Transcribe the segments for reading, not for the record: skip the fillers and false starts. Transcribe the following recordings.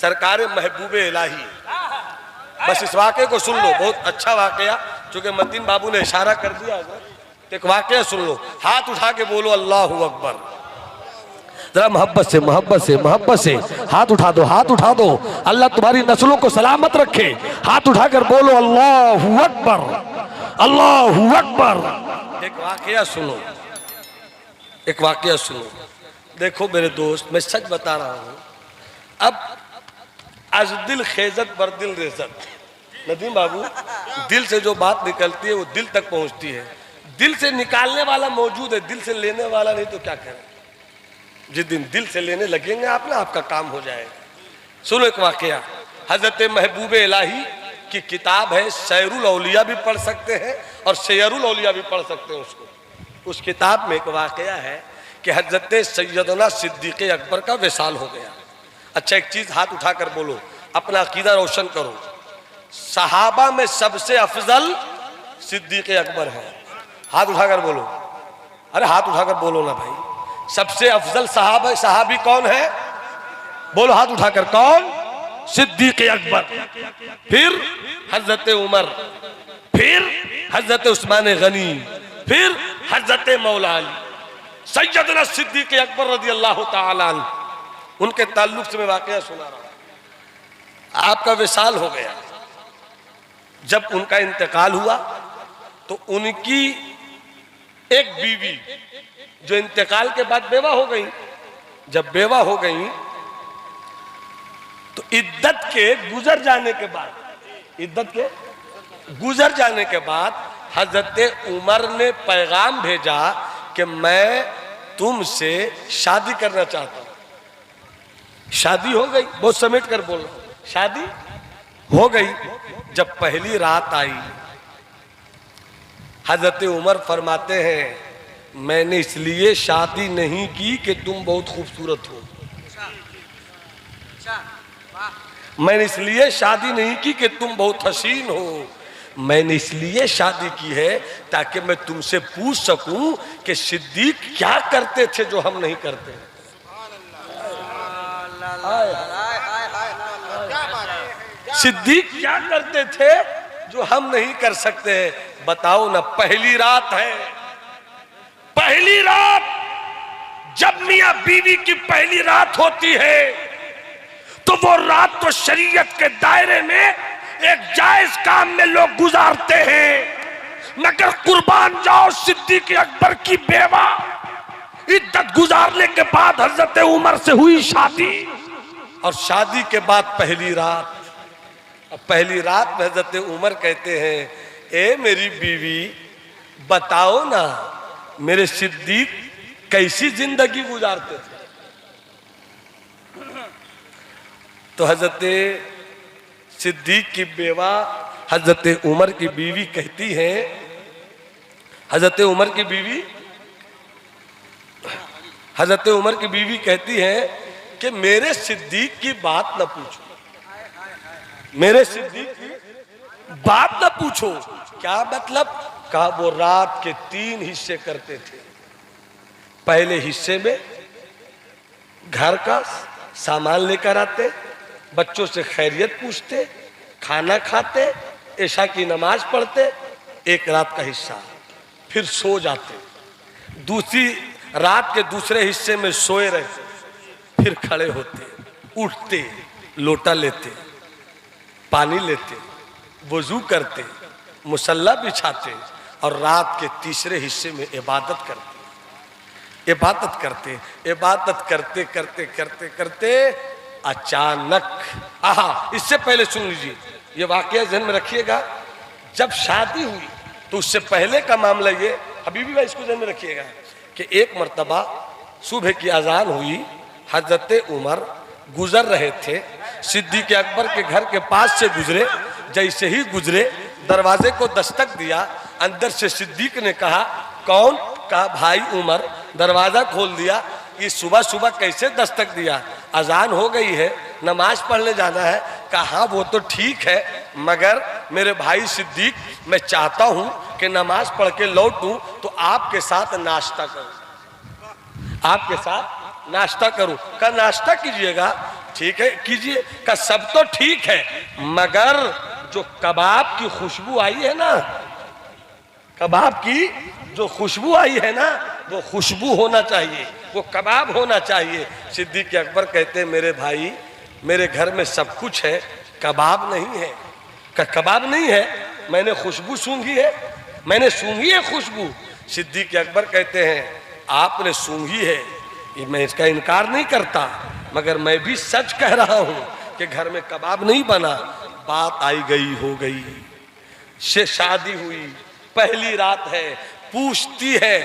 सरकार महबूब इलाही। बस इस वाक़े को सुन लो, बहुत अच्छा वाक़या, चूंकि मतीन बाबू ने इशारा कर दिया है, तो एक वाक़या सुन लो। हाथ उठा के बोलो अल्लाहू अकबर, जरा मोहब्बत से मोहब्बत से मोहब्बत से हाथ उठा दो, हाथ उठा दो। अल्लाह तुम्हारी नस्लों को सलामत रखे। हाथ उठाकर बोलो अल्लाहू अकबर, अल्लाहू अकबर। एक वाक़या सुनो, एक वाक़या सुनो। देखो मेरे दोस्त, मैं सच बता रहा हूँ। अब आज दिल खेजत बर दिल रेजत, नदीम बाबू, दिल से जो बात निकलती है वो दिल तक पहुँचती है। दिल से निकालने वाला मौजूद है, दिल से लेने वाला नहीं, तो क्या करें। जिस दिन दिल से लेने लगेंगे आप ना, आपका काम हो जाएगा। सुनो एक वाक़या, हजरत महबूब इलाही की किताब है, सैरुल औलिया भी पढ़ सकते हैं और सैरुल औलिया भी पढ़ सकते हैं उसको। उस किताब में एक वाक़या है कि हजरत सैयदना सिद्दीक़ अकबर का विसाल हो गया। अच्छा एक चीज़ हाथ उठाकर बोलो, अपना अकीदा रोशन करो। सहाबा में सबसे अफजल सिद्दीक़ अकबर है। हाथ उठाकर बोलो, अरे हाथ उठाकर बोलो ना भाई। सबसे अफजल सहाबी कौन है? बोलो हाथ उठाकर, कौन? सिद्दीक़ अकबर, फिर हजरत उमर, फिर हजरत उस्मान गनी, फिर हजरत मौला अली। सैयदना सिद्दीक़ अकबर रज़ी अल्लाह ताला अन्हु, उनके ताल्लुक से मैं वाक़या सुना रहा हूँ। आपका विसाल हो गया। जब उनका इंतकाल हुआ तो उनकी एक बीवी जो इंतकाल के बाद बेवा हो गई, जब बेवा हो गई तो इद्दत के गुजर जाने के बाद, इद्दत के गुजर जाने के बाद हजरत उमर ने पैगाम भेजा कि मैं तुमसे शादी करना चाहता हूं। शादी हो गई, बहुत समेट कर बोल रहा हूं, शादी हो गई। जब पहली रात आई, हजरत उमर फरमाते हैं मैंने इसलिए शादी नहीं की कि तुम बहुत खूबसूरत हो, मैंने इसलिए शादी नहीं की कि तुम बहुत हसीन हो, मैंने इसलिए शादी की है ताकि मैं तुमसे पूछ सकूं कि सिद्दीक क्या करते थे जो हम नहीं करते। सिद्दीक क्या करते थे जो हम नहीं कर सकते। बताओ ना, पहली रात है, पहली रात, जब मियां बीवी की पहली रात होती है तो वो रात तो शरीयत के दायरे में एक जायज काम में लोग गुजारते हैं, मगर कुर्बान जाओ सिद्दीक़ अकबर की बेवा इद्दत गुजारने के बाद हजरत उमर से हुई शादी, और शादी के बाद पहली रात। अब पहली रात में हजरत उमर कहते हैं ए मेरी बीवी बताओ ना मेरे सिद्दीक कैसी जिंदगी गुजारते थे। तो हजरत सिद्दीक की बेवा हजरत उमर की बीवी कहती है, हजरत उमर की बीवी, हजरत उमर की बीवी कहती है कि मेरे सिद्दीक की बात न पूछो, मेरे सिद्दीक की बात न पूछो। क्या मतलब? कहा वो रात के 3 हिस्से करते थे। पहले हिस्से में घर का सामान लेकर आते, बच्चों से खैरियत पूछते, खाना खाते, ऐशा की नमाज पढ़ते, एक रात का हिस्सा, फिर सो जाते। दूसरी रात के दूसरे हिस्से में सोए रहते, फिर खड़े होते, उठते, लोटा लेते, पानी लेते, वजू करते, मुसल्ला बिछाते, और रात के तीसरे हिस्से में इबादत करते, इबादत करते, इबादत करते करते करते करते अचानक, इससे पहले सुन लीजिए, ये वाकया ध्यान में रखिएगा। जब शादी हुई तो उससे पहले का मामला ये, हबीबी भाई इसको ध्यान में रखिएगा कि एक मर्तबा सुबह की अजान हुई, हजरत उमर गुजर रहे थे, सिद्दीक़ अकबर के घर के पास से गुजरे। जैसे ही गुजरे दरवाजे को दस्तक दिया, अंदर से सिद्दीक ने कहा कौन? कहा भाई उमर। दरवाजा खोल दिया। ये सुबह सुबह कैसे दस्तक दिया? अजान हो गई है, नमाज पढ़ने जाना है। कहा वो तो ठीक है, मगर मेरे भाई सिद्दीक मैं चाहता हूं कि नमाज पढ़ के लौटूं तो आपके साथ नाश्ता करूं, आपके साथ नाश्ता करूं। का नाश्ता कीजिएगा? ठीक है कीजिए। का सब तो ठीक है, मगर जो कबाब की खुशबू आई है ना, कबाब की जो खुशबू आई है ना, वो खुशबू होना चाहिए, वो कबाब होना चाहिए। सिद्दीक अकबर कहते हैं मेरे भाई, मेरे घर में सब कुछ है, कबाब नहीं है। का कबाब नहीं है, मैंने खुशबू सूंघी है, मैंने सूंघी है खुशबू। सिद्दीक अकबर कहते हैं आपने सूंघी है, मैं इसका इनकार नहीं करता, मगर मैं भी सच कह रहा हूं कि घर में कबाब नहीं बना। बात आई गई हो गई, से शादी हुई, पहली रात है, पूछते हैं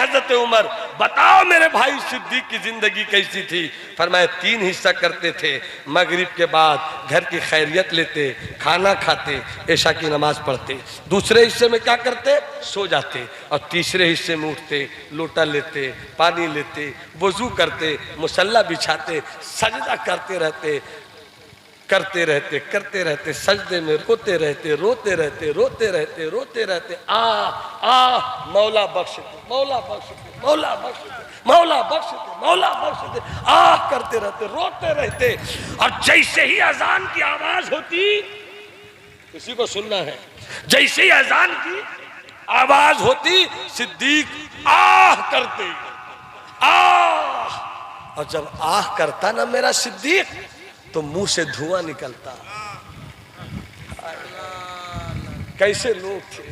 हजरत उमर, बताओ मेरे भाई सिद्दीक की जिंदगी कैसी थी। फरमाया 3 हिस्सा करते थे, मगरिब के बाद घर की खैरियत लेते, खाना खाते, ऐशा की नमाज पढ़ते, दूसरे हिस्से में क्या करते, सो जाते, और तीसरे हिस्से में उठते, लोटा लेते, पानी लेते, वजू करते, मुसल्ला बिछाते, सजदा करते रहते, सजदे में रोते रहते, आ मौला बख्श दे, मौला बख्श दे, मौला बख्श दे, मौला बख्श दे, मौला बख्श दे, करते रहते, रोते रहते। और जैसे ही अजान की आवाज होती, किसी को सुनना है, जैसे ही अजान की आवाज होती, सिद्दीक आह करते, आह। और जब आह करता ना मेरा सिद्दीक, तो मुंह से धुआं निकलता। कैसे लोग थे,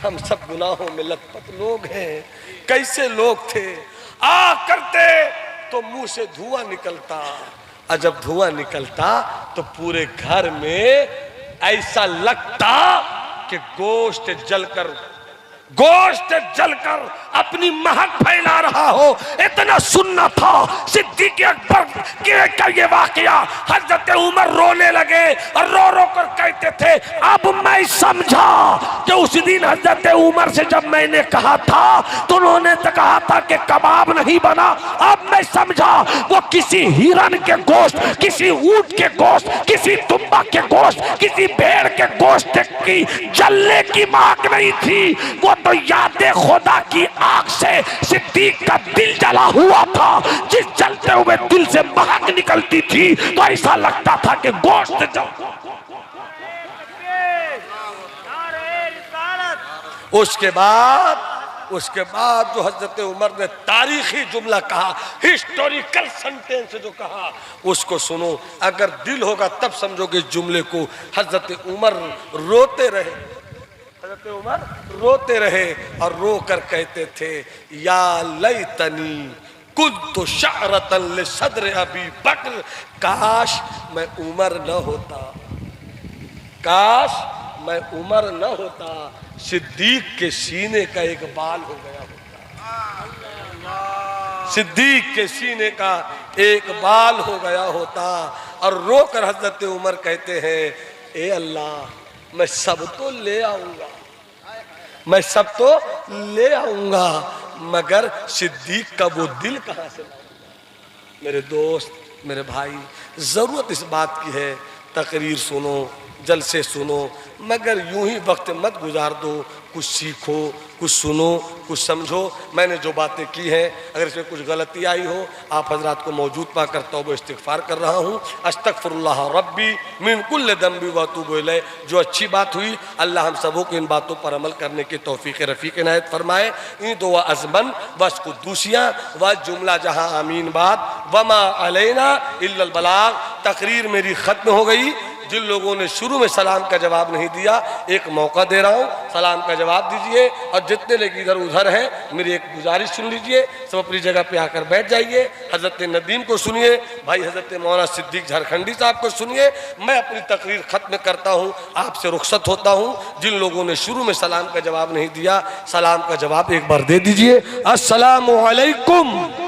हम सब गुनाहों में लथपथ लोग हैं, कैसे लोग थे। आ करते तो मुंह से धुआं निकलता, और जब धुआं निकलता तो पूरे घर में ऐसा लगता कि गोश्त जलकर अपनी महक फैला रहा हो, इतना सुनना था। सिद्दीक अकबर का ये वाकया, हजरत उमर रोने लगे और रो रो कर कहते थे, अब मैं समझा कि उस दिन हजरत उमर से जब मैंने कहा था तो उन्होंने तो कहा था कि कबाब नहीं बना, अब मैं समझा वो किसी हिरन के गोश्त, किसी ऊंट के गोश्त, किसी दुम्बा के गोश्त, किसी भेड़ के गोश्त की जलने की महक नहीं थी, वो तो याद खुदा की आग से सिद्दीक का दिल जला हुआ था। जिस जलते हुए दिल से महक निकलती थी तो ऐसा लगता था कि गोश्त जल। उसके बाद जो हजरत उमर ने तारीखी जुमला कहा, हिस्टोरिकल सेंटेंस जो कहा, उसको सुनो। अगर दिल होगा तब समझोगे इस जुमले को। हजरत उमर रोते रहे और रो कर कहते थे, या लैतनी कुन्तु शअरतन लिसद्र अबी बकर, काश मैं उमर न होता, काश मैं उमर न होता, सिद्दीक के सीने का एक बाल हो गया होता, सिद्दीक के सीने का एक बाल हो गया होता। और रोकर हजरत उमर कहते हैं, ए अल्लाह मैं सब तो ले आऊंगा, मैं सब तो ले आऊंगा, मगर सिद्दीक का वो दिल कहां से लाऊंगा। मेरे दोस्त, मेरे भाई, जरूरत इस बात की है, तकरीर सुनो, जलसे सुनो, मगर यूं ही वक्त मत गुजार दो, कुछ सीखो, कुछ सुनो, कुछ समझो। मैंने जो बातें की हैं, अगर इसमें कुछ गलती आई हो, आप हजरात को मौजूद पाकर तौबा इस्तिग़फ़ार कर रहा हूँ। अस्तग़फ़िरुल्लाह रब्बी मिन कुल्लि ज़ंबि व अतूबु इलैह। जो अच्छी बात हुई, अल्लाह हम सबों को इन बातों पर अमल करने की तौफ़ीक़ रफ़ीक़ इनायत फरमाए। इन दो अज़मन बस कुद्दूसियाँ व जुमला जहाँ आमीन बात वमा अलैना इल्लल बलाग। तकरीर मेरी ख़त्म हो गई। जिन लोगों ने शुरू में सलाम का जवाब नहीं दिया, एक मौका दे रहा हूँ, सलाम का जवाब दीजिए। और जितने लोग इधर उधर हैं, मेरी एक गुजारिश सुन लीजिए, सब अपनी जगह पे आकर बैठ जाइए। हजरत नदीम को सुनिए, भाई हजरत मौलाना सिद्दीक झारखंडी साहब को सुनिए। मैं अपनी तकरीर खत्म करता हूँ, आपसे रुखसत होता हूँ। जिन लोगों ने शुरू में सलाम का जवाब नहीं दिया, सलाम का जवाब एक बार दे दीजिए। अस्सलामु अलैकुम।